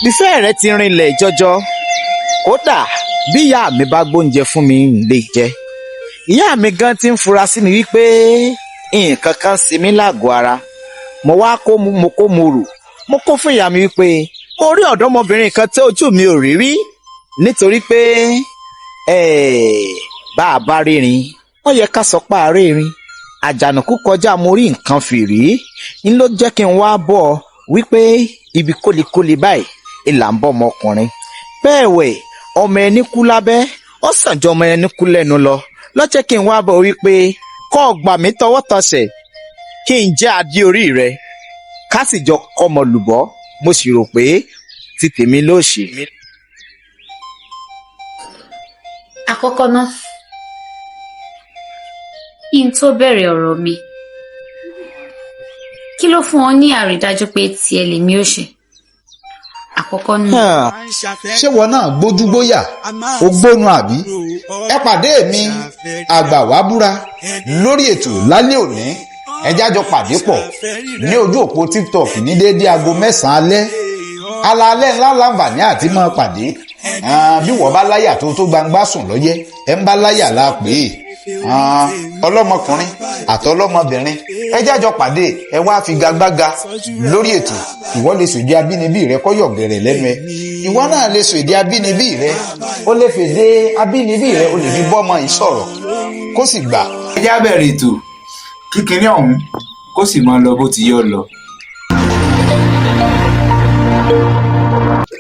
ìfẹ́ rẹ ti rinlẹ̀ jọjọ kódà bí ìyá mi bá gbóúnjẹ fún mi ń lè jẹ ìyá mi gan ti ń fura sí mi wípé nǹkan kan ṣe mí lágọ̀ọ́ ara mo wá kó mo kó mo rò mo kó fún ìyá mi wípé mo rí ọ̀dọ́mọbìnrin kan tí ojú mi ò rí rí nítorí pé bá a bá rírin ó yẹ ká sọ pé a rírin àjànàkú kọjá mo rí nǹkan fìrí ń ló jẹ́ kí n wá bọ̀ wípé ibi kólikóli báyìí ìlà ń bọ̀ ọmọkùnrin bẹ́ẹ̀ wẹ̀ ọmọ ẹni kú lábẹ́ ó sàn jọ ọmọ ẹni kú lẹ́nu lọ lọ́jẹ́ kí n wá bọ̀ wípé kọ́ gbà mí tọwọ́ tọsẹ̀ kí n jẹ́ adé orí rẹ ká sì jọ kọ́mọ lùbọ́ mo sì rò pé ti tèmi ló ṣe. Àkọ́kọ́ náà kí n tó bẹ̀rẹ̀ ọ̀rọ̀ mi kí ló fún ọ ní àrídájú pé tiẹ̀ lèmi ò ṣe? Àkọ́kọ́ náà. Ṣé wọn náà gbójúgbóyà ó gbónu àbí? Ẹ pàdé mi àgbà wá búra lórí ètò lálẹ́ òní ẹ jájọ pàdé pọ̀ ní ojú òpó TikTok ní déédéé aago 9 alẹ́ alaalẹ́ ńlá láǹfààní àti máa pàdé bí wọ́n bá láyà tó gbangba sùn lọ́yẹ́ ẹ ń bá láyà la pè é ọlọ́mọkùnrin àtọlọ́mọbìnrin ẹ jájọ pàdé ẹ wá figagbága lórí ètò ìwọ lè sọ èdè abínibí rẹ kọ́yọ̀ gẹ̀rẹ̀ lẹ́nu ẹ ìwọ náà lè sọ èdè abínibí rẹ ó lè fèdè abínibí rẹ ó lè fi bọ́mọ yìí sọ̀rọ̀ kó sì gbà. ẹ já bẹ̀rẹ̀ ètò kíkiní ọ̀hún kó sì máa lọ bó ti yọ lọ.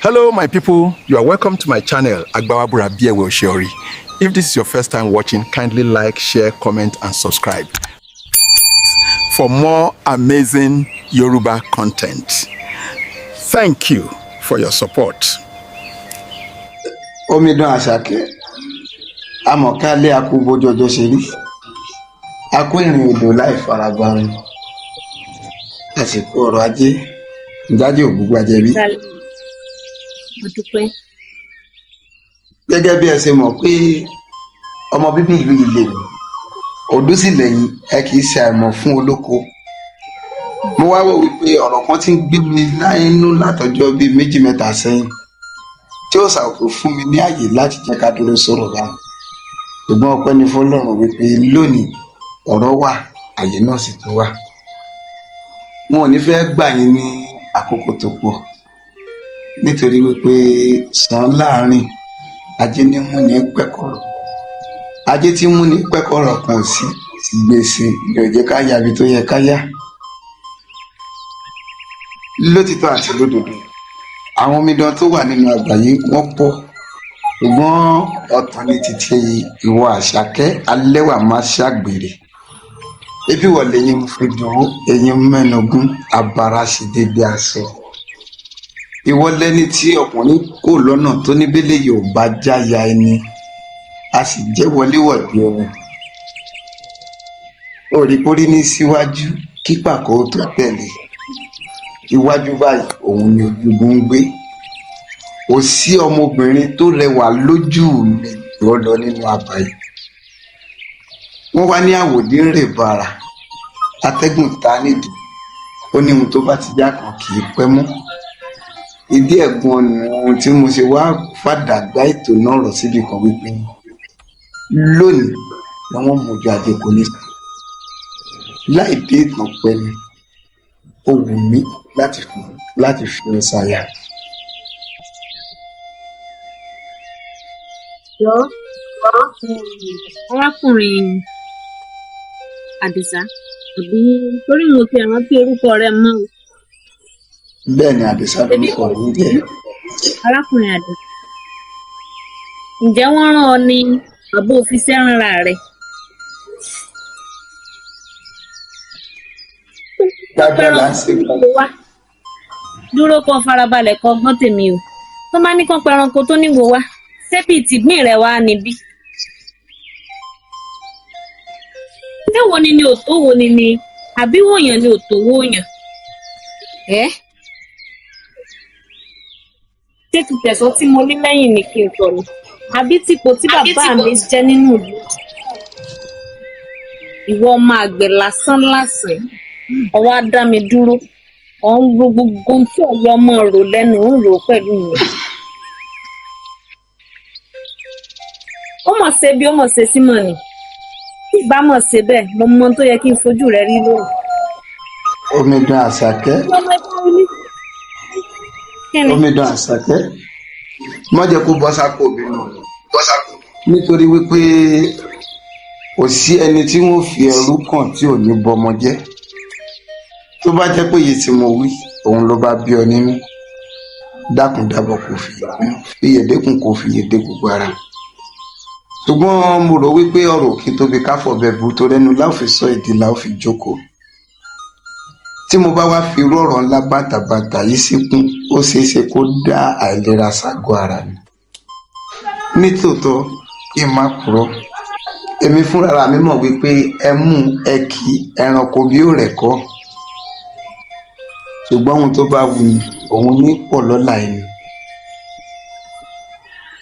Hello, my people. You are welcome to my channel, Agbawabura Biewe Oshiori. If this is your first time watching, kindly like, share, comment, and subscribe for more amazing Yoruba content. Thank you for your support. Omidan Àṣàkẹ́, amọ̀kálẹ̀ akú bójọjọ́ ṣe rí, akú ìrìn odò láì faragbárin, àsìkò ọrọ̀ ajé, ìjáde ògbúgbú ajẹ́bí. Gẹ́gẹ́ bí ẹ ṣe mọ̀ pé ọmọ bíbí ìlú ilé odò sì lẹ́yìn ẹ kì í ṣe àìmọ̀ fún olóko. Mo wá wò wípé ọ̀rọ̀ kan ti ń gbé mi láínú látọjọ́ bíi 2-3 sẹ́yìn tí ó ṣàkóso fún mi ní àyè láti jẹ́ ká dúró sọ̀rọ̀ báyìí. Ṣùgbọ́n ọpẹ́ ni fọ́lọ́run wípé lónìí ọ̀rọ̀ wà àyè náà sì tún wà. Wọn ò ní fẹ́ gbà yín ní àkókò tó pọ̀ nítorí wípé sàn láàrin ajé ní mú ní pẹ́kọ̀rọ̀ ajé tí mú ní pẹ́kọ̀rọ̀ kan sí gbèsè ní ó jẹ́ ká yá ibi tó yẹ ká yá. Lótìtọ́ àti lódodo àwọn omidan tó wà nínú àgbáyé wọ́n pọ̀ ṣùgbọ́n ọ̀tọ̀ ní títí ìwọ Àṣàkẹ́ alẹ́wà má ṣàgbèrè ebi wọlé yín fi dùn ẹ̀yin mẹ́nugún abara sí dédé aṣọ. Ìwọ lẹni tí ọkùnrin kò lọ́nà tó níbélé yóò bá jáya ẹni a sì jẹ́ wọléwọ̀dé ọ̀run. Òrìkórí ní síwájú kí pàkó tó tẹ̀lé iwájú báyìí òun ni ojúgun ń gbé. Kò sí ọmọbìnrin tó rẹwà lójú mi lọ́dọ̀ nínú àbáyé. Wọ́n wá ní àwòdì ń rè bàrà atẹ́gùn ta nídìí ó ní ohun tó bá ti já kan kì í pẹ́ mọ́. Ìdí ẹ̀gbọ́n ni ohun tí mo ṣe wá fàdàgbà ètò náà rọ̀ síbi kan wípé lónìí ni wọ́n mú ojú ajé kò ní sùn. Láì dé ìtàn pẹ́ni ó wù mí láti fi ọ ṣàyà. Arákùnrin Àdìsá àbí torí mo ti rántí orúkọ rẹ̀ mọ́ o. Bẹ́ẹ̀ ni Àdìsá lórúkọ rẹ̀ jẹ́. Arákùnrin Àdìsá, ǹjẹ́ wọ́n rán ọ ní àbó òfìsẹ́ ránra rẹ̀? Dáadáa là ń ṣe wá dúró kan farabalẹ̀ kan gbọ́n tèmi o. Tó máa ní kán pẹranko tó níwò wá sẹ́pì tìgbín rẹ̀ wá níbí. Ṣé wo ni òtó wo ni àbí wòyàn ni òtó wòyàn? Ṣé ti tẹ̀sán tí mo ní lẹ́yìn ni kí n sọ ni? Àbí tipò tí bàbá mi jẹ́ nínú ìlú? Ìwọ ọmọ àgbẹ̀ lásán lásán, ọwọ́ á dá mi dúró. ọ̀hún gbogbo ohun tí ọ̀yọ́ ọmọ rò lẹ́nu ń rò pẹ̀lú mi. ó mọ̀ ṣe bí ó mọ̀ ṣe sí mọ̀ ni tí ìbá mọ̀ ṣe bẹ́ẹ̀ mo mọ tó yẹ kí n fojú rẹ rí lónìí. Omidan Àṣàkẹ́. Omidan Àṣàkẹ́. má jẹ́ kó bọ́ sápò bínú nítorí wípé kò sí ẹni tí wọ́n fi ẹrú kàn tí ò ní bọmọ jẹ́. tó bá jẹ́ pé èyí tí mo wí òun ló bá bí ọ nínú dákun dábọ̀ kò fi yèdékun kò fi yèdé gbogbo ara. ṣùgbọ́n mo rò wípé ọ̀rọ̀ kí tóbi káfọ̀bẹ bu tó rẹ́nu láò fi sọ èdè láò fi jókòó. tí mo bá wá fi irú ọ̀rọ̀ ńlá bàtàbàtà yìí síkún ó ṣeé ṣe kó dá àìlera ságọ́ ara mi. nítòótọ́ kí n má purọ́ èmi fúnra mi mọ̀ wípé ẹmú ẹkì ẹranko bí ó rẹ̀ kọ́. ṣùgbọ́n ohun tó bá wù ní òun ní pọ̀ lọ́la ẹni.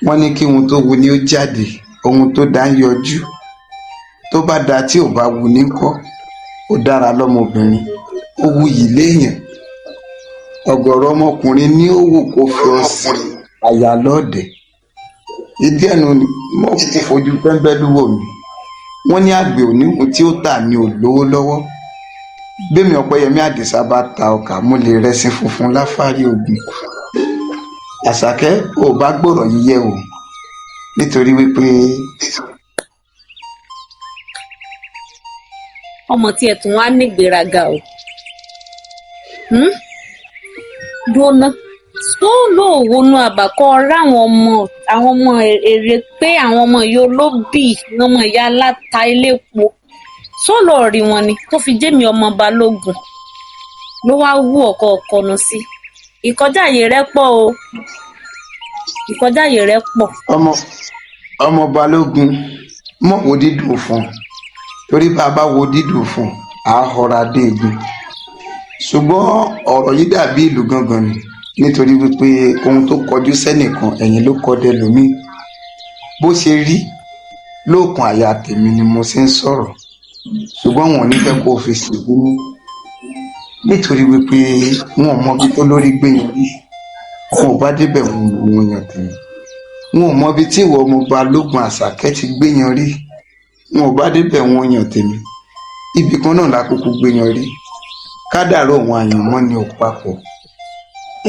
wọ́n ní kí ohun tó wù ní ó jáde ohun tó dá ń yọjú. tó bá da tí ò bá wù ní kọ́ ó dára lọ́mọbìnrin ó wuyì léèyàn. ọ̀gọ̀rọ̀ ọmọkùnrin ní ó wù kó fi ọ̀sìn àyà lọ́ọ̀dẹ̀. ìdí ẹnu mọ̀ kó fojú pẹ́ńpẹ́lú wò mí. wọ́n ní àgbẹ̀ oníhun tí ó tà ní ò lówó lọ́wọ́. bẹ́ẹ̀mi Ọpẹ́yẹmí Àdìsá bá ta ọkà mo lè rẹsìn funfun láfárí ogun. Àṣàkẹ́ ò bá gbọ́rọ̀ yíyẹ o nítorí wípé. ọmọ tí ẹ tún wá nígbéraga o. dúró tó lóòwònú àbàkọ ráwọn ọmọ èrè pé àwọn ọmọ yìí olóbì ọmọ ìyá aláta iléepo sólò rí wọn ni tó fi jẹ́mi ọmọ Balógun ló wá wú ọkọ ọkọnu sí. ìkọjáyè rẹ pọ̀ o ìkọjáyè rẹ pọ̀. ọmọ Balógun mọ̀ wo dídùn fún torí bá a bá wo dídùn fún àhọra dé egun. ṣùgbọ́n ọ̀rọ̀ yìí dàbí ìlú gangan ni nítorí wípé ohun tó kọjú sẹ́nìkan ẹ̀yìn ló kọdẹ lómìn. bó ṣe rí lóòkàn àyà tèmi ni mo ṣe ń sọ̀rọ̀ ṣùgbọ́n wọn ò ní fẹ́ kó o fi ṣègbínú nítorí wípé wọn ò mọbi tó lórí gbẹ̀yìn rí wọn ò bá débẹ̀ wọn yàn tèmi. wọn ò mọbi tí ìwọ ọmọ Balógun Àṣàkẹ́ ti gbẹ̀yìn rí wọn ò bá débẹ̀ wọn yàn tèmi. ibì kan náà lákòókò gbẹ̀yìn rí kádàrá òun àyànmọ́ ni ò papọ̀.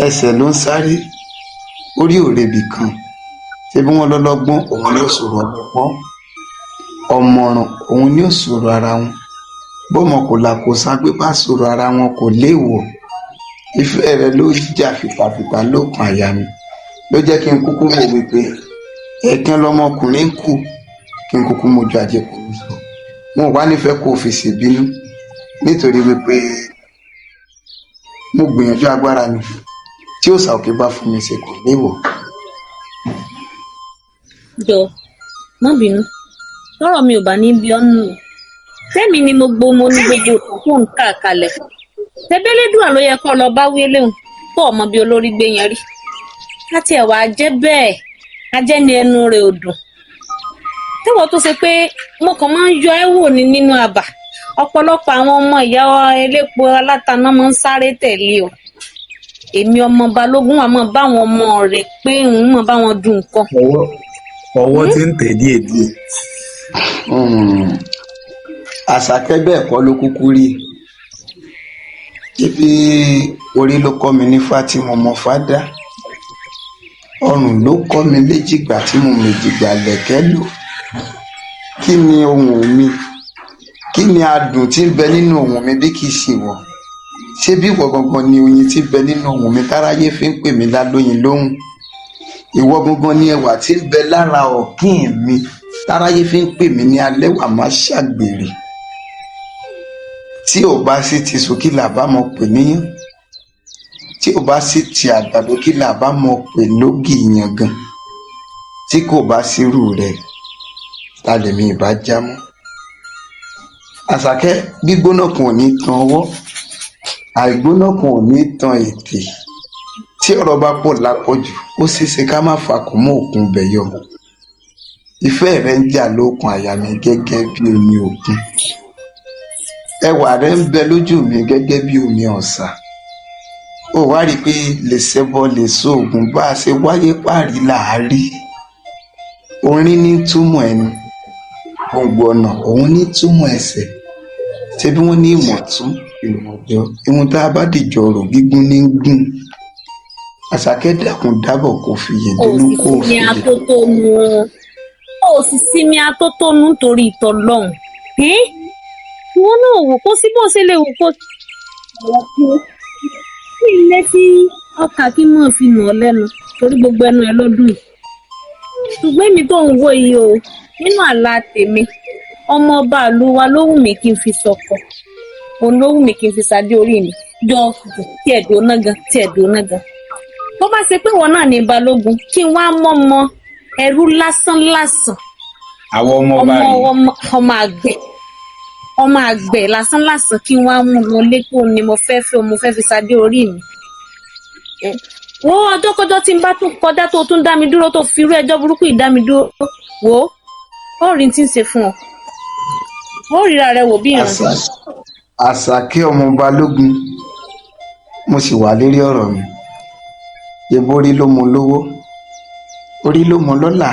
ẹsẹ̀ ló ń sáré orí òrebì kan ṣé bí wọ́n lọ́lọ́gbọ́n òun ni ó sọ̀rọ̀ ọlọ́gbọ́n ọmọràn òun ni ó sọ̀rọ̀ ara wọn bọ́mọ kò là kó sápé bá sọ̀rọ̀ ara wọn kò léèwọ̀. ìfẹ́ rẹ ló jà fìtàfìtà lókun àyà mi ló jẹ́ kí n kúkú wò wípé ẹ̀kan lọmọkùnrin ń kù kí n kúkú mojú àjẹkù mi sọ. wọn ò wá nífẹ̀ẹ́ kó o fi ṣèbínú nítorí wípé mo gbìyànjú agbára mi tí òòṣà òkè bá fún mi ṣe kò léèwọ̀. jọ má bínú lọ́rọ̀ mi ò bá ní bí ọ́nù tẹ́mi ni mo ní gbogbo òkú tó ń kà kalẹ̀ tẹ́bẹ́lẹ́dùà ló yẹ kó lọ bá wíléhùn kó ọmọ bíi olórí gbé yẹn rí láti ẹ̀wà jẹ́ bẹ́ẹ̀ ajẹ́ ni ẹnu rẹ̀ ò dùn tẹ́wọ́ tó ṣe pé mo kàn máa ń yọ ẹ́ wò ní nínú àbà ọ̀pọ̀lọpọ̀ àwọn ọmọ ìyá elépo alátaná máa ń sáré tẹ̀lé o èmi ọmọ Balógun àmọ́ báwọn ọmọ rẹ̀ pé òun mọ̀ báwọn dùn nǹkan. ọwọ́ tí ń tẹ̀ díẹ̀díẹ̀. Àṣàkẹ́ bẹ́ẹ̀ kọ́ ló kúkú rí ibi orí ló kọ́ mi ní tí mo mọ fádá ọrùn ló kọ́ mi léjìgbà tí mo méjìgbà lẹ̀kẹ́ lò. kí ni ohùn mi kí ni adùn tí ń bẹ nínú ohùn mi bí kì í ṣe wọ ṣé bí ìwọ gangan ni oyin tí ń bẹ nínú ohùn mi táráyé fi ń pè mí lálóyin lóhùn. ìwọ gangan ni ẹwà tí ń bẹ lára ọ̀kín mi táráyé fi ń pè mí ní alẹ́wà má ṣàgbèrè. tí ò bá sì ti sùn kí là bá mọ pè níyàn tí ò bá sì ti àgbàdo kí là bá mọ pè lógì yangàn tí kò bá sírù rẹ̀ ta lèmi ìbá já mọ́. Àṣàkẹ́ gbígbóná kan ò ní tan ọwọ́ àìgbóná kan ò ní tan ètè tí ọ̀rọ̀ bá pọ̀ lápọ̀jù ó ṣeéṣe ká má fakùn mọ́ òkun bẹ̀yọ. ìfẹ́ rẹ ń jà lókun àyà mi gẹ́gẹ́ bí omi òkun ẹwà rẹ ń bẹ lójú mi gẹ́gẹ́ bí omi ọ̀sà ó wá rí i pé lè ṣẹbọ lè sóògùn bá a ṣe wáyé páàrí làárí orin ní túmọ̀ ẹni gbòǹgbò ọ̀nà òun ní túmọ̀ ẹsẹ̀ ṣé bí wọ́n ní ìmọ̀tún ìmọ̀jọ ìwọ̀n tá a bá dìjọ rò gígùn ní gùn Àṣàkẹ́ dákun dábọ̀ kò fìyè dínú kò fìyè. ó sì sinmi atótónu nítorí ìtọ́lọ́hún ìwọ náà wò kó sí bó ṣe lè wò kó kí ilé tí ọkà kí mọ̀ fi nà ọ́ lẹ́nu torí gbogbo ẹnu ẹ lọ́dún yìí ṣùgbọ́n èmi tó ń wò yìí o nínú àlá tèmi ọmọ ọba ìlú wa ló wù mí kí n fi sọkọ òun ló wù mí kí n fi ṣadé orí mi jọ tiẹ̀ dóná gan tó bá ṣe pé wọn náà ní balógun kí n wá mọ́mọ́ ẹrú lásán àwọn ọmọ ọmọ àgbẹ̀ lásán kí n wá mú lọ lẹ́kọ̀ọ́ ni mo fẹ́ fi ṣadé orí mi. wo ọjọ́kọjọ́ tí n bá tún kọjá tó tún dá mi dúró tó fi irú ẹjọ́ burúkú yìí dá mi dúró wò ó rí tí ń ṣe fún ọ ó ríra rẹ wò bí ìran. Àṣàkẹ́ ọmọ balógun mo sì wà lérí ọ̀rọ̀ mi yẹbo orí ló mọ lówó orí ló mọ lọ́là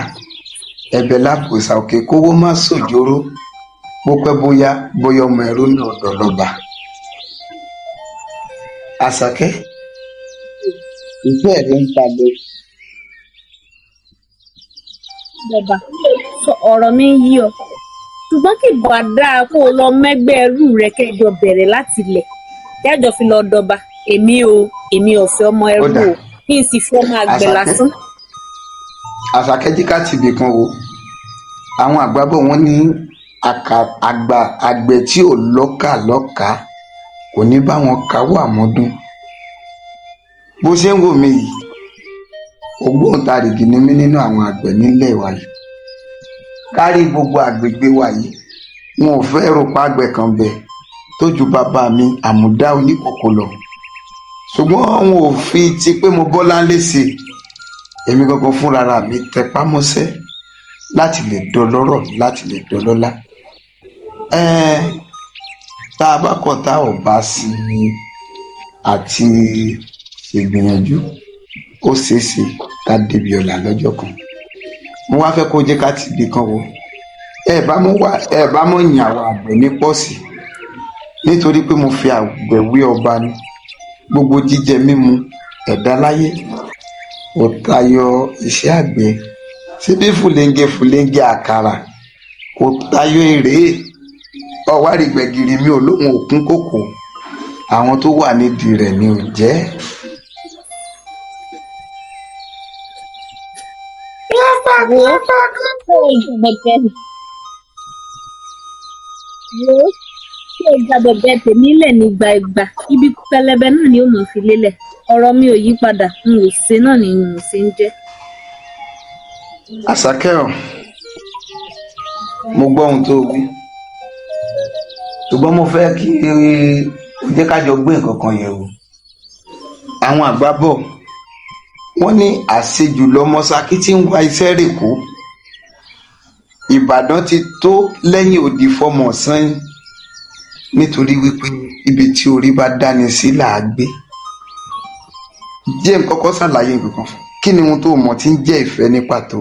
ẹ̀bẹ̀ lápòsà òkè kówó má sòjóró bó pẹ́ bóyá ọmọ ẹ̀rọ náà dọ̀lọ́ba. Àṣàkẹ́ ìfẹ́ rẹ̀ ń ta lọ. bàbá ọ̀rọ̀ mi ń yí ọ ṣùgbọ́n kì bá dáa kó o lọ mẹ́gbẹ́ ẹrú rẹ kẹjọ bẹ̀rẹ̀ láti ilẹ̀ kẹjọ fi lọ dọba èmi ò fẹ́ ọmọ ẹrú o kí n sì fi ọmọ àgbẹ̀ lásán. Àṣàkẹ́ jí ká tìbí kan wo àwọn àgbàbọ̀ wọn ní àgbẹ̀ tí ò lọ́kà kò ní bá wọn káwọ́ àmọ́dún bó ṣe ń wò mí yìí ògbóǹtarìgì ni mí nínú àwọn àgbẹ̀ nílẹ̀ wa yìí kárí gbogbo àgbègbè wa yìí wọn ò fẹ́ rò pa àgbẹ̀ kan bẹ̀ tó ju bàbá mi Àmúdá Oníkòkò lọ ṣùgbọ́n wọn ò fi ti pé mo bọ́lá léṣe èmi gangan fúnra mi tẹpá mọ́ṣẹ́ láti lè dọlọ́rọ̀ láti lè dọlọ́lá tá a bá kọ̀ tá ò bá sí ni àti ṣègbìyànjú ó ṣeéṣe ká débi ọ̀la lọ́jọ́ kan mo wá fẹ́ kó jẹ́ ká ti ibì kan wo ẹ bá mọ̀ yìn àwọn àgbẹ̀ ní pọ́ọ̀sì nítorí pé mo fi àgbẹ̀ wé ọba ni gbogbo jíjẹ mímu ẹ̀dá láyé ò tayọ iṣẹ́ àgbẹ̀ síbí fùlẹ́ńgẹ́ àkàrà kò tayọ èrè ọ̀wárí gbẹ̀gìrì mi ò lóhun òkun kòkò àwọn tó wà nídìí rẹ̀ ni ò jẹ́. ṣé ìjàbẹ̀bẹ̀ tèmi lẹ̀ nígbà ìgbà ibi pẹlẹbẹ náà ni ó mọ̀ fi lélẹ̀ ọ̀rọ̀ mi ò yí padà n ò ṣe náà ni n ò ṣe ń jẹ́. Àṣàkẹ́ ọ̀ mo gbọ́ ohun tó wí ṣùgbọ́n mo fẹ́ kí o jẹ́ ká jọ gbé nǹkan kan yẹ̀ wò àwọn àgbà bọ̀ wọ́n ní àṣejù lọmọ Ṣakí tí ń wá iṣẹ́ rèkó Ìbàdàn ti tó lẹ́yìn odi fọmọ sẹ́yìn nítorí wípé ibi tí orí bá dáni sí là á gbé jẹ́ nǹkan kan ṣàlàyé nǹkan kí ni ohun tó mọ̀ tí ń jẹ́ ìfẹ́ ní pàtó.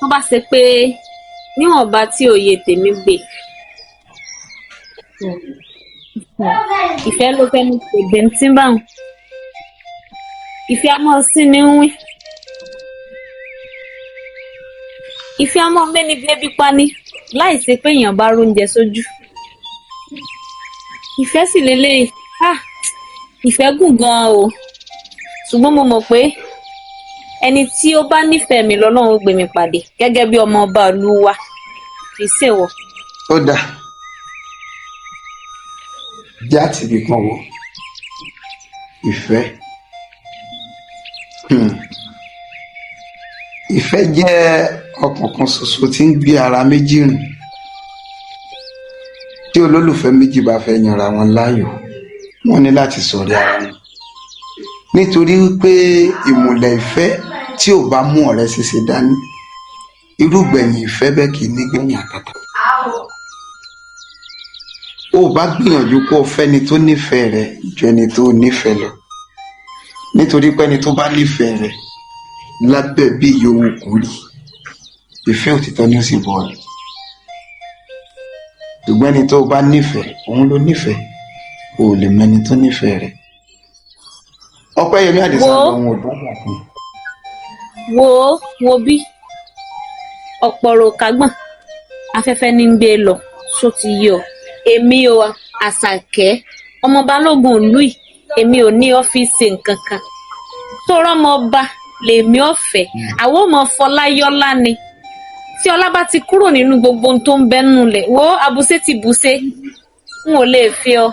tó bá ṣe pé níwọ̀nba tí òye tèmi gbé ìfẹ́ ló fẹ́ ní pègbè tí ń báwọn ìfẹ́ a máa sí ní wí ìfẹ́ a máa mẹ́ni bébí pani láì ṣe pé èèyàn bá róúnjẹ sójú ìfẹ́ sì lélẹ́yìí ìfẹ́ gùn gan-an o ṣùgbọ́n mo mọ̀ pé ẹni tí ó bá nífẹ̀ẹ́ mi lọ́lọ́run gbé mi pàdé gẹ́gẹ́ bí ọmọ ọba ìlú wa kì í ṣèwọ. ó dà jẹ́ àtìbí kan wò ìfẹ́ ìfẹ́ jẹ́ ọkàn kan ṣoṣo tí ń gbé ara méjì rìn tí olólùfẹ́ méjì bá fẹ́ yanra wọn láàyò wọ́n ní láti ṣọ̀rẹ́ ara wọn nítorí wípé ìmùlẹ̀ ìfẹ́ tí ò bá mú ọ̀rẹ́ ṣeṣe dání irúgbẹ̀yìn ìfẹ́ bẹ́ẹ̀ kì í nígbẹ̀yìn àtàtà ó bá gbìyànjú kó o fẹ́ni tó nífẹ̀ẹ́ rẹ ju ẹni tó nífẹ̀ẹ́ lọ nítorí pé ẹni tó bá nífẹ̀ẹ́ rẹ lábẹ́ bí yòówù kò rí ìfẹ́ òtítọ́ ni ó sì bọ̀ ọ́ ṣùgbọ́n ẹni tó bá nífẹ̀ẹ́ òun ló nífẹ̀ẹ́ o ò lè mẹni tó nífẹ̀ẹ́ rẹ. Ọpẹ́yẹmí Àdìsá lòun ò dọ́gba fún. wo bí ọ̀pọ̀rọ̀ kágbọ̀n afẹ́fẹ́ ní ń gbé lọ só ti yí ọ èmi o Àṣàkẹ́ ọmọ Balógun ìlú yìí èmi ò ní ọ́fíìsì nǹkan kan tó rọ́mọ ọba lèmi ọ̀fẹ́ àwọn ọmọ Fọláyọ́lá ni tí ọlá bá ti kúrò nínú gbogbo ohun tó ń bẹ́nu lẹ̀ wo abúṣe ti bùṣe n ò lè fi ọ.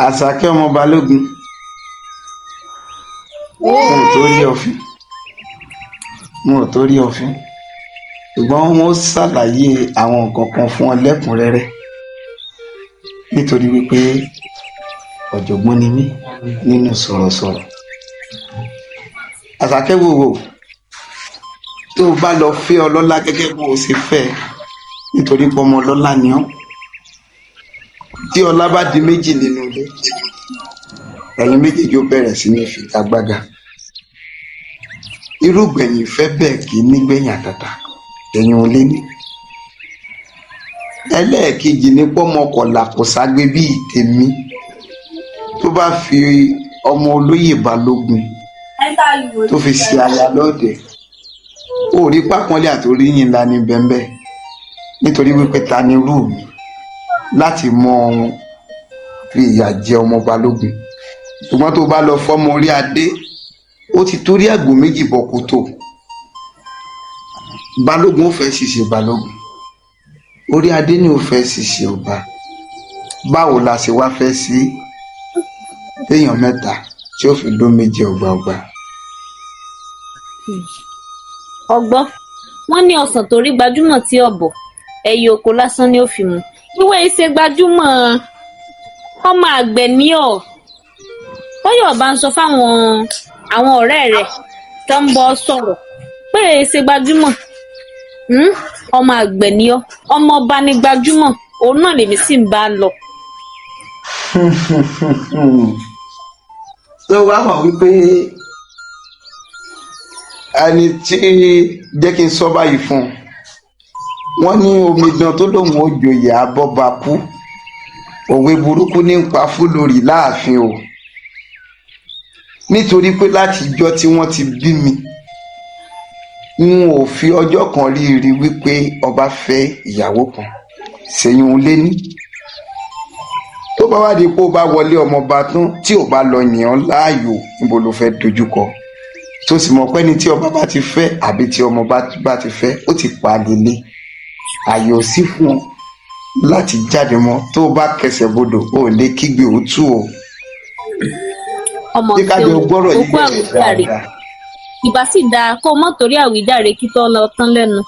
Àṣàkẹ́ ọmọ Balógun mo ò tó rí ọ̀fin ṣùgbọ́n wọ́n ṣàlàyé àwọn nǹkan kan fún ọ lẹ́kùnrẹ́rẹ́ nítorí wípé ọ̀jọ̀gbọ́n ni mí nínú sọ̀rọ̀sọ̀rọ̀. Àṣàkẹ́ wòwò tó o bá lọ fẹ́ ọlọ́lá gẹ́gẹ́ bó o ṣe fẹ́ nítorí pé ọmọ ọlọ́lá ni ọ́ tí ọlá bá di méjì nínú ilé ẹ̀yin méjèèjì ó bẹ̀rẹ̀ sí ní figagbága irúgbẹ̀yìn fẹ́ bẹ́ẹ̀ kì í nígbẹ̀yìn àtàtà ẹ̀yin ò lé ní. Ẹlẹ́ẹ̀kejì ní pọ́mọkọ̀lá kò ságbe bíi tèmi tó bá fi ọmọ olóyè Balógun tó fi ṣe aya lọ́dẹ̀ ó rí pápọ́nlé àtòríyìn ńlá ní bẹ́ńbẹ́ nítorí wípé ta ni irú mi láti mọ fi ìyà jẹ ọmọ Balógun ṣùgbọ́n tó bá lọ fọ́mọ orí adé ó ti torí àgbò méjì bọ kòtò. Balógun ó fẹ́ ṣiṣẹ́ Balógun orí adé ni ó fẹ́ ṣiṣẹ́ ọba báwo la ṣe wá fẹ́ sí èèyàn mẹ́ta tí ó fi ló méjì ọgbà. ọgbọ́n wọ́n ní ọsàn tó rí gbajúmọ̀ tí ọ̀bọ̀ ẹyẹ oko lásán ni ó fi mu ìwé iṣẹ́ gbajúmọ̀ ọmọ àgbẹ̀ ní ọ̀ bọ́yọ̀ bá ń sọ fáwọn àwọn ọ̀rẹ́ rẹ̀ tó ń bọ́ sọ̀rọ̀ pé iṣẹ́ gbajúmọ̀ ọmọ àgbẹ̀ ní ọ́ ọmọ ọba ní gbajúmọ̀ òun náà lèmi sì ń bá lọ. tó wá mọ̀ wípé ẹni tí jẹ́ kí n sọ báyìí fún un wọ́n ní omidan tó lóun ó joyè abọ́ba kú òwe burúkú ní ń pa fúlórí láàfin o nítorí pé láti ìjọ́ tí wọ́n ti bí mi n ò fi ọjọ́ kan rí wípé ọba fẹ́ ìyàwó kan ṣèyún lé ní tó bá wá di pé ó bá wọlé ọmọọba tán tí ò bá lọ yàn án láàyò níbo ló fẹ́ dojúkọ tó sì mọ̀ pé ní tí ọba bá ti fẹ́ àbí tí ọmọ bá ti fẹ́ ó ti pa lélẹ̀ àyè ò sí fún ọ láti jáde mọ́ tó bá kẹsẹ̀ bodò ó lè kígbe òtú o. ọmọ tí o kó àwíjàre ìbá sì dáa kó mọ́ torí àwíjàre kí tó lọ tán lẹ́nu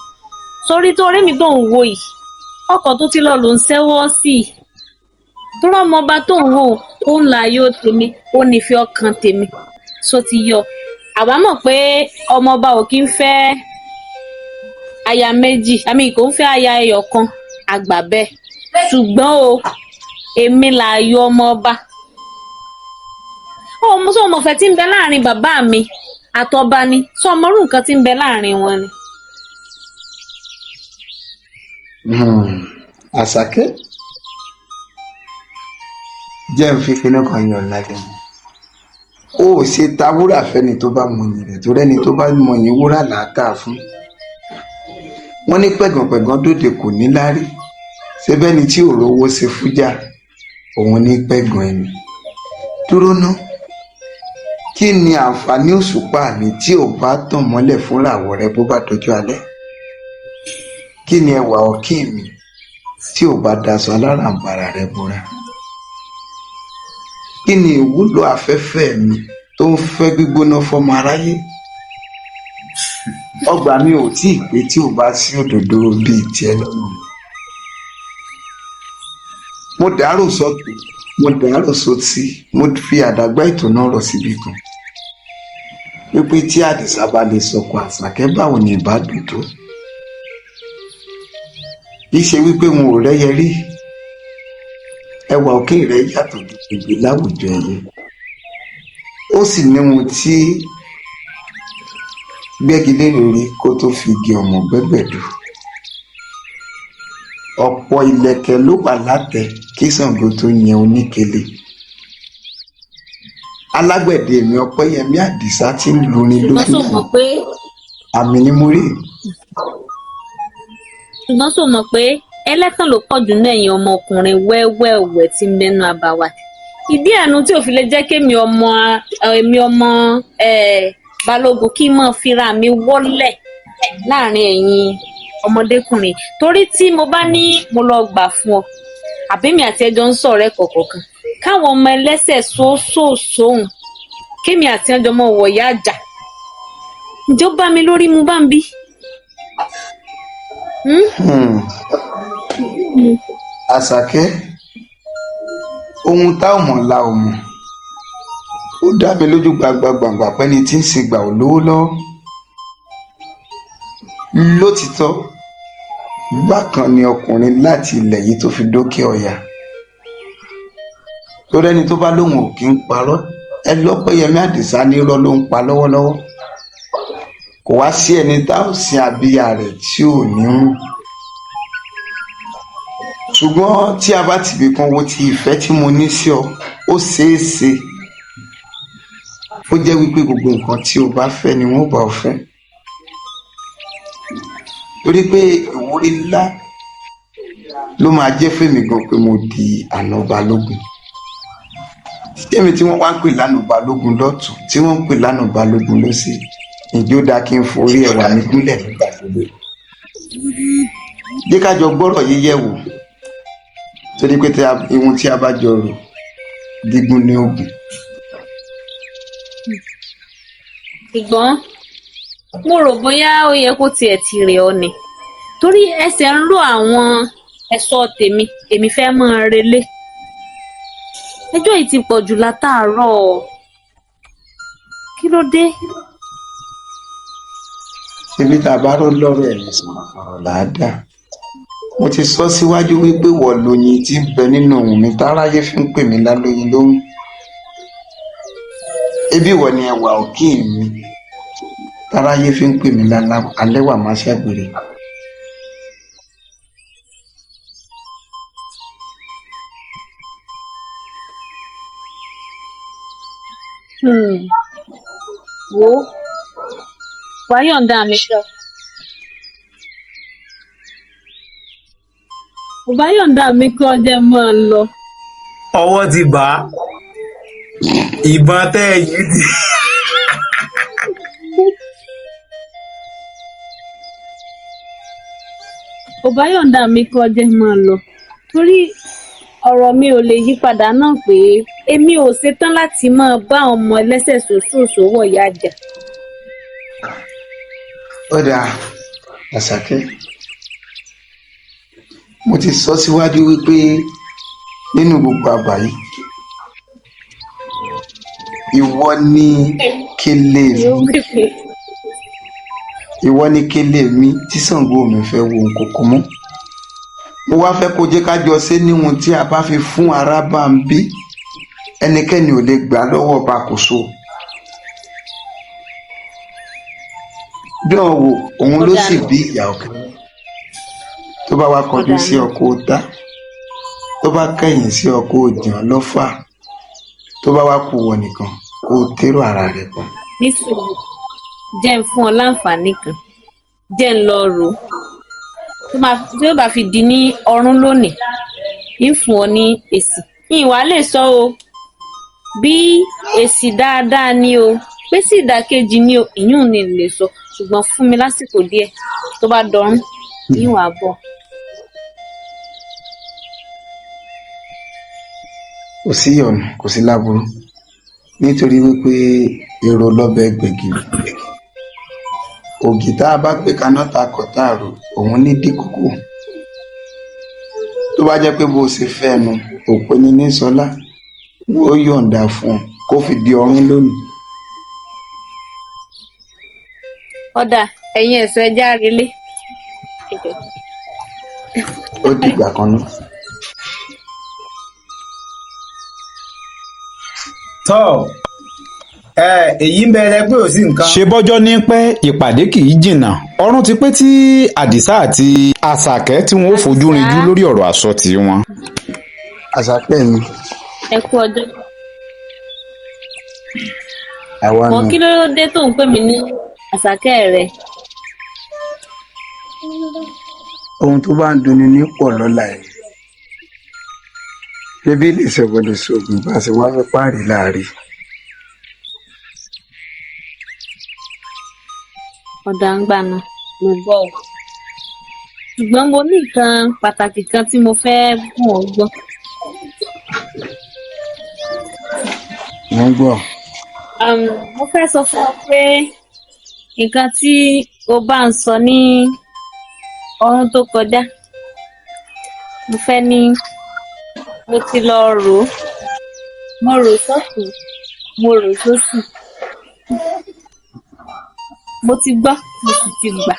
sórí tó rí mi tó ń wo yìí ọkọ̀ tó ti lọ ló ń ṣẹ́wọ́ sí i tó rọ́mọ ọba tó ń wò ó ń la yóò tèmi ó nífẹ̀ẹ́ ọkàn tèmi só ti yọ àwa mọ̀ pé ọmọọba ò kí ń fẹ́ aya méjì àmì kò ń fẹ́ aya ẹyọ kan àgbà bẹ́ẹ̀ ṣùgbọ́n o èmi láàyò ọmọọba ọmọ sọ ọmọfẹ́ tí ń bẹ láàrin bàbá mi àtọba ni sọ ọmọrú nǹkan tí ń bẹ láàrin wọn ni. Àṣàkẹ́ jẹ́ ń fi kinní kan yàn lábẹ́ mi ó ṣe ta wúrà fẹ́ni tó bá mọyìn rẹ̀ tó rẹ́ni tó bá mọyìn wúrà làákà fún wọ́n ní pẹ̀gànpẹ̀gàn dòde kò ní lárí ṣebẹ́ni tí ò rówó ṣe fújà òun ní pẹ̀gàn ẹni dúró ná kí ni àǹfààní òṣùpá mi tí ò bá tàn mọ́lẹ̀ fúnra àwọ̀ rẹ bó bá dojú alẹ́ kí ni ẹwà ọ̀kín mi tí ò bá daṣọ aláràǹbarà rẹ bóra kí ni ìwúlò afẹ́fẹ́ mi tó ń fẹ́ gbígbóná fọmọ aráyé ọgbà mi ò tí ì pé tí ò bá sí òdòdó bíi tiẹ̀ lọ́nà mo dàárò sọ́tún mo dàárò sótì mo fi àdàgbà ètò náà rọ̀ síbi kan wípé tí Àdìsá bá lè sọkọ Àṣàkẹ́ báwo ni ìbá dùn tó kì í ṣe wípé wọn ò rẹ́yẹ rí ẹwà òkè rẹ̀ yàtọ̀ gidigidi láwùjọ ẹyẹ ó sì ní ohun tí gbẹ́gilére rí kó tó fi igi ọmọ gbẹ́gbẹ̀dù ọ̀pọ̀ ìlẹ̀kẹ̀ ló wà látẹ̀ kí Ṣàngó tó yan oníkele alágbẹ̀dẹ mi Ọpẹ́yẹmí Àdìsá tí ń lurin ṣùgbọ́n lójú tó mọ̀ pé àmì ni mo rí ẹlẹ́tàn ló pọ̀ jù náà ẹ̀yin ọmọkùnrin wẹ́wẹ́wẹ́ tí ń bẹnu àbáwá ìdí ẹ̀nu tí ò fi lè jẹ́ kémi ọmọ Balógun kí n mọ̀ fira mi wọ́lẹ̀ láàrin ẹ̀yin ọmọdékùnrin torí tí mo bá ní mo lọ gbà fún ọ àbẹ́mi àti ẹjọ́ ń sọ̀rọ̀ ẹ̀kọ́ kọ̀ọ̀kan káwọn ọmọ ẹlẹ́sẹ̀ sóòsóòsóhùn kémi àti ẹjọ́ mọ̀ wọ̀yá àjà ǹjẹ́ ó bá mi lórí mu bá ń bí. Àṣàkẹ́ ohun tá ò mọ̀ la ò mọ̀ ó dá mi lójú gbàgbàgbàgbà pẹ́ni tí ń ṣègbà ò lówó lọ́wọ́ lótìtọ́ bákan ni ọkùnrin láti ilẹ̀ yìí tó fi dókè ọ̀yà tó rẹ́ni tó bá lóun ò kí ń parọ́ ẹ lọ́pẹ́yẹmí Àdìsá nírọ́ ló ń pa lọ́wọ́lọ́wọ́ kò wá sí ẹni tá ò sin abíyá rẹ̀ tí ò ní rún ṣùgbọ́n tí a bá ti bìkan wo ti ìfẹ́ tí mo ní sí ọ ó ṣeé ṣe ó jẹ́ wípé gbogbo nǹkan tí o bá fẹ́ ni wọ́n bá ọ fẹ́ torí pé ìwúrí ńlá ló máa jẹ́ fèmí gan pé mo di àná Balógun tèmi tí wọ́n wá ń pè lánàá Balógun lọ́tún tí wọ́n ń pè lánàá Balógun lósì ìjó dáa kí n forí ẹwà mi gúnlẹ̀ nígbà gbogbo jẹ́ ká jọ gbọ́rọ̀ yíyẹ̀ wò torí pé ihun tí a bá jọ rò gígùn ní ògùn. ṣùgbọ́n mo rò bóyá ó yẹ kó tiẹ̀ ti rẹ̀ ọ́ ni torí ẹsẹ̀ ń rò àwọn ẹ̀ṣọ́ tèmi èmi fẹ́ máa relé ẹjọ́ yìí ti pọ̀ jù látàárọ̀ kí ló dé. ibi tá a bá rò lọ́rọ̀ ẹ̀ lọ́sàn ọ̀rọ̀ làádá mo ti sọ síwájú wípé wọ̀ lóyin tí ń bẹ nínú ohùn mi táráyé fi ń pè mí lálóyin lóhùn ebi wọ̀ ni ẹwà òkè mi táráyé fi ń pè mí alẹ́wà máa ṣàgbèrè. wo wàá yọ̀ǹda mi sọ. Bàbá yọ̀ǹda mi kí ọjọ́ máa lọ. ọwọ́ ti bá ìbọn tẹ́ ẹ yìí ti. Bàbá yọ̀ǹda mi kí ọjọ́ máa lọ torí ọ̀rọ̀ mi ò lè yí padà náà pé èmi ò ṣetán láti máa bá ọmọ ẹlẹ́sẹ̀ ṣoṣooṣo wọ̀yá àjà. ó dáa Àṣàkẹ́ mo ti sọ síwájú wípé nínú gbogbo àbá yìí ìwọ ni kélé mi ìwọ ni kélé mi tí Ṣàngó mi fẹ́ wo nkòkò mọ́ mo wá fẹ́ kó jẹ́ ká jọ ṣe níwọ̀n tí a bá fi fún ara bá ń bí ẹnikẹ́ni ò lè gbà lọ́wọ́ ọba kò so dán wò òun ló sì bí ìyá ọ̀kẹ́ tó bá wá kọjú sí ọkọ ọ̀tá tó bá kẹ̀yìn sí ọkọ òjàn lọ́fà tó bá wá kú wọ nìkan kó o tèrò ara rẹ̀ pọ̀. nísòro jẹ́ ń fún ọ láǹfààní kan jẹ́ ń lọ rò ó tí ó bá fi di ní ọrún lónìí ń fún ọ ní èsì ìwà lè sọ o bí èsì dáadáa ni o pé sí ìdàkejì ni o ìyún ni lè sọ ṣùgbọ́n fún mi lásìkò díẹ̀ tó bá dọrùn ìwà bọ̀. kò sí ọ̀nà kò sí láburú nítorí wípé èrò lọ́bẹ̀ gbẹ̀gìrì ògì tá a bá gbé kaná ta kọ̀tàrò òun ní díkòkò tó bá jẹ́ pé bó ṣe fẹ́ nu òpin ní ní sọlá wọ́n yọ̀ǹda fún un kó fi di ọrún lónìí. ọ̀dà ẹ̀yin ẹ̀sọ́ ẹja relé. ó dìgbà kan náà. tọ́ èyí ń bẹ̀rẹ̀ pé ò sí nǹkan. ṣe bọ́jọ́ ní pẹ́ ìpàdé kì í jìnnà ọ̀run ti pé tí àdìsá àti àṣàkẹ́ tí wọ́n ó fojú rinjú lórí ọ̀rọ̀ àsọtì wọn. àṣàkẹ́ mi ẹ kú ọjọ́. àwa mọ nù. kí ló dé tó ń pè mí ní àṣàkẹ́ rẹ. ohun tó bá ń dunni ní pọ̀ lọ́la ẹ̀ bébí lè ṣọ̀gbọ̀dọ̀ ṣoògùn bá a ṣe wá fẹ́ páàrí láàrin. ọ̀dà ń gbà náà mo gbọ́ ọ. ṣùgbọ́n mo ní nǹkan pàtàkì kan tí mo fẹ́ gùn ọ́ gbọ́. wọ́n gbọ́. mo fẹ́ sọ fún ọ pé nǹkan tí o bá ń sọ ní ọdún tó kọjá mo fẹ́ ní mo ti lọ rò ó mo rò sọ́tún mo rò sósì mo ti gbọ́ mo sì ti gbà.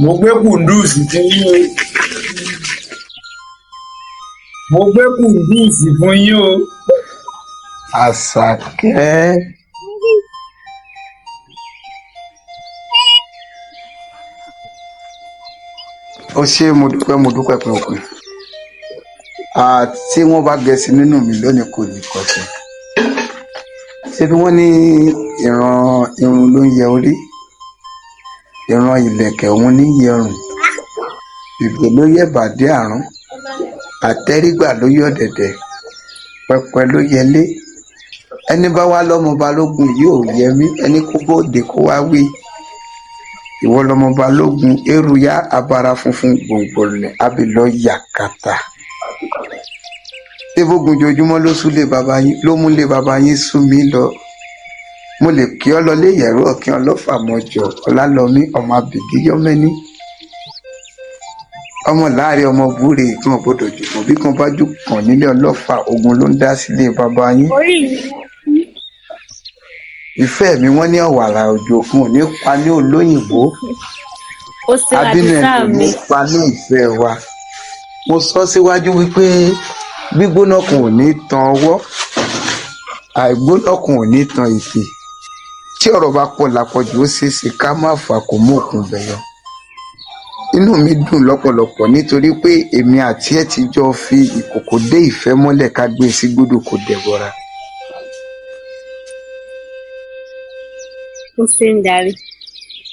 mo gbé kùndùsì fún yín o. mo gbé kùndùsì fún yín o. àṣàkẹ́. ó ṣe mo dúpẹ́ pé òpin tí wọ́n bá gẹ̀ẹ́sì nínú mi lónìí kò ní kọsẹ̀ ṣé bí wọ́n ní ìran irun ló ń yẹ orí ìran ìlẹ̀kẹ̀ òun ní yẹ ọrùn ìgbò ló yẹ bàdé àrùn àtẹrígbà ló yọ dẹ̀dẹ̀ pẹpẹ ló yẹlé ẹni bá wá lọ́mọ balógun yóò yẹ mí ẹni kó bóde kó wá wí ìwọ lọmọ balógun eruya abara funfun gbòǹgbòlè abilọ yakata tébógun jojúmọ́ ló súlé baba yín ló múlé baba yín sú mi lọ mo lè kí ọ lọ lé yẹ̀rọ ọ̀kìn ọlọ́fà mọ́jọ ọlálọ́mí ọmọ abìdí yọmẹ́ni ọmọ láàrin ọmọ búre ìkan gbọdọ̀ jùmọ̀ bí kan bá jù kàn nílé ọlọ́fà ogun ló ń dá sílé baba yín. ìfẹ́ mi wọ́n ní ọ̀wàrà òjò fún òní pa ní olóyìnbó abínẹ̀lú ní pa ní ìfẹ́ wa mo sọ síwájú wípé gbígbóná kan ò ní tan ọwọ́ àìgbóná kan ò ní tan ìfì tí ọ̀rọ̀ bá pọ̀ lápọ̀jù ó ṣeéṣe ká má fà kó mú òkun bẹ̀yọ inú mi dùn lọ́pọ̀lọpọ̀ nítorí pé èmi àti ẹ̀ ti jọ fi ìkòkò dé ìfẹ́ mọ́lẹ̀ ká gbé sí gbódò kò dẹ̀bọra. ó ṣe ń darí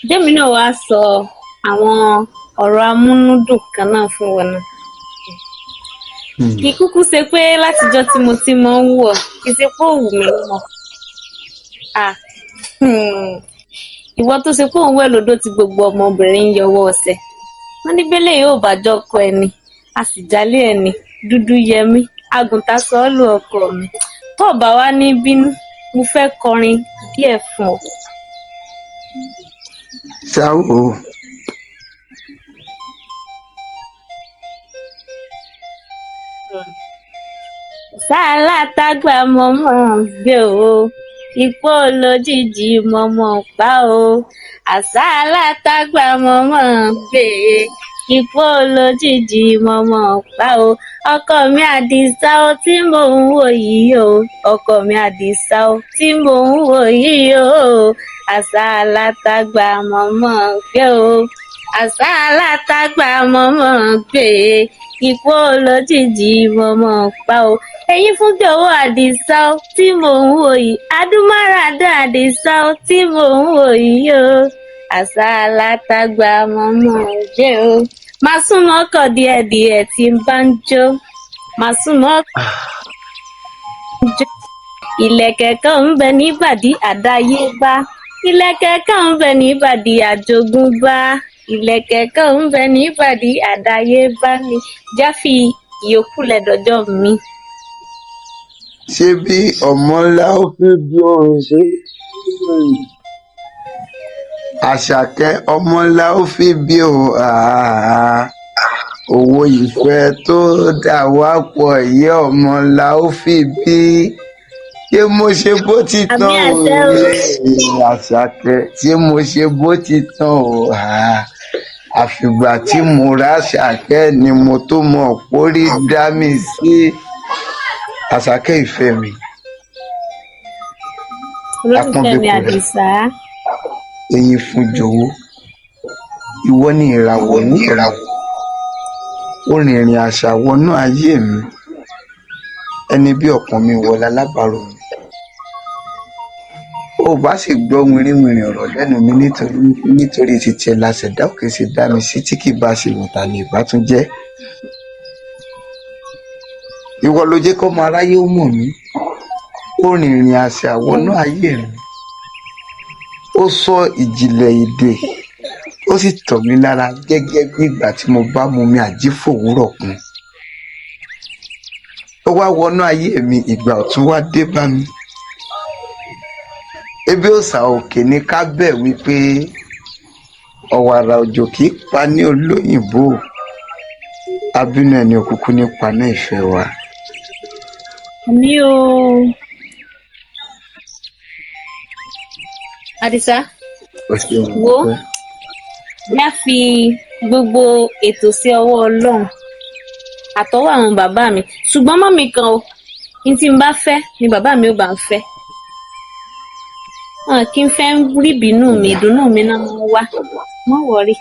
jẹ́mi náà wá sọ àwọn ọ̀rọ̀ amúnúdùn kan náà fún wọn náà kì í kúkú ṣe pé látijọ́ tí mo ti mọ̀ ń wù ọ́ kì í ṣe pé òwú mi mọ̀ ìwọ tó ṣe pé òun wẹ̀ lódò tí gbogbo ọmọbìnrin ń yọwọ́ ọ̀sẹ̀ wọ́n ní bẹ́lẹ̀ yóò bàjọ́ ọkọ ẹni a sì jálé ẹni dúdú yẹmí àgùntà sọ́ọ́lù ọkọ mi tó bá wá ní bínú mo fẹ́ kọrin díẹ̀ fún ọ. ṣáwó sálà tágbà mọ́mọ́ gbé o ipò lójijì mọ́mọ́ pa o àsálà tágbà mọ́mọ́ gbé ipò lójijì mọ́mọ́ pa o ọkọ mi àdìsá o tí mò ń wò yìí o ọkọ mi àdìsá o tí mò ń wò yìí o àsálà tágbà mọ́mọ́ gbé o àsálà tágbà mọ́mọ́ gbé ipò lójijì mọ́mọ́ pa o ẹ̀yin fún jọ̀wọ́ àdìsá o tí mò ń wò yìí adúmáradá àdìsá o tí mò ń wò yìí o àsálà tágbà mọ́mọ́ jẹ́ o máa súnmọ́ ọkọ̀ díẹ̀díẹ̀ tí n bá ń jó máa súnmọ́ ọkọ̀ jó ìlẹ̀kẹ̀ kan ń bẹ níbàdí àdáyébá ìlẹ̀kẹ̀ kan ń bẹ níbàdí àjogúnbá ìlẹ̀kẹ̀ kan ń bẹ níbàdí àdáyébá ni jáfi ìyókù lẹ́dọ̀jọ́ mi. ṣé bí ọmọ ńlá ó fi bí orin ṣe àṣàkẹ́ ọmọ ńlá ó fi bí o owó ìfẹ́ tó dà wá pọ̀ yìí ọmọ ńlá ó fi bí ṣé mo ṣe bó ti tán o àṣàkẹ́ ṣé mo ṣe bó ti tán o àfìgbà tí mo rà Àṣàkẹ́ ni mo tó mọ̀ pórí dá mi sí. Àṣàkẹ́ ìfẹ́ mi. olólùfẹ́ mi Àdìsá. Eyín fún jọ̀wọ́. Ìwọ ni ìràwọ̀ ní ìràwọ̀. Ó rìnrìn àṣà wọnú ayé mi. Ẹni bí ọkàn mi wọlá lábàárò mi. Ó bá sì gbọ́ wìrìwìrì ọ̀rọ̀ lẹ́nu mi nítorí ti tiẹ̀ la ṣẹ̀dá òkè sì dá mi sí tí kì bá ṣe wọ̀tà lè bá tún jẹ́. Ìwọ ló jẹ́ kó máa ráyé ó mọ̀ mí. Ó rìnrìn àṣà wọnú ayé mi. Ó sọ ìjìnlẹ̀ èdè. Ó sì tọ̀ mí lára gẹ́gẹ́ bí ìgbà tí mo bá mu mi àjífòwúrọ̀ kun. Ó wá wọnú ayé mi, ìgbà ọ̀tún wá dé bá mi. Ebi òòṣà òkè ní ká bẹ̀ wípé ọ̀wàrà òjò kì í pa ní olóyìnbó. Abínú ẹni òkùnkùn ní paná ìfẹ́ wa. Mi ò. Àdìsá, wo yá fi gbogbo ètò sí ọwọ́ Ọlọ́run àtọwọ́ àwọn bàbá mi, ṣùgbọ́n mọ́ mi kan o, ní tí n bá fẹ́ ni bàbá mi ò bá ń fẹ́. Wọn kì í fẹ́ rí ìbínú mi, ìdùnnú mi náà mọ́ wá, mọ́ wọ̀rí.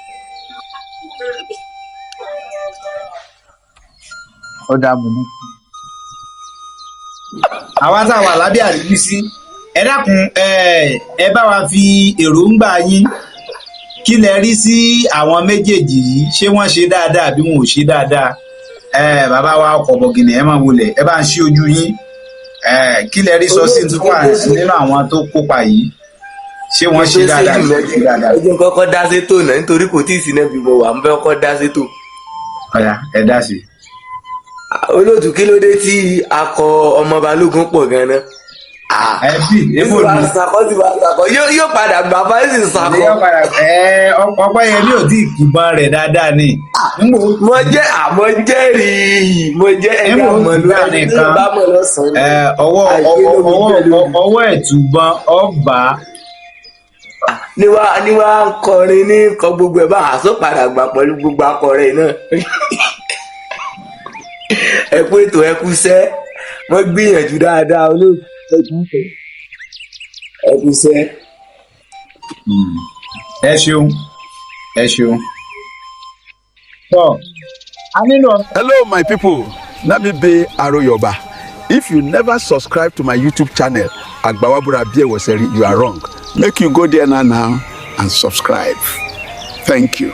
Ó dá mi ní. àwa tá a wà lábẹ́ àríwísí ẹ dákun ẹ bá wa fi èròǹgbà yín kí lẹ rí sí àwọn méjèèjì yìí, ṣé wọ́n ṣe dáadáa àbí wọn ò ṣe dáadáa. Bàbá wa ọkọ̀ bọ̀gìnì ẹ máa wọlé ẹ bá ń ṣí ojú yín, kí lẹ rí sọ sí nínú àwọn tó kópa yìí, ṣé wọ́n ṣe dáadáa àbí wọn ò ṣe dáadáa. ojú kọ́kọ́ dá sétò náà nítorí kò tí ì sí náà bí mo wà ń fẹ́ kọ́kọ́ dá sétò. ọ̀yà ẹ dá sí i. Olóòtú kí ló dé tí akọ ọmọ balógun pọ̀ gan-an. Yóò padà gbà bá sì sàkọ. ọpẹ́ yẹn ní òdì ìkìbọn rẹ̀ dáadáa ni. mo jẹ́ ẹni àmọ́ lórí ní ìbámu lọ́sàn-án. ọwọ́ ẹ̀túbọ̀n ọba. ni wàá ń kọrin ní kọ gbogbo ẹ̀ bá àṣọ padà gbà pẹ̀lú gbogbo akọrin náà. Ẹ kú ètò ẹ kú sẹ́ wọ́n gbìyànjú dáadáa olóòtú ẹ kú sẹ́. ẹ ṣeun. Hello, my people. Namibe Aroyoba. If you never subscribe to my YouTube channel, Agbawabura Biewoseri, you are wrong. Make you go there now and subscribe. Thank you.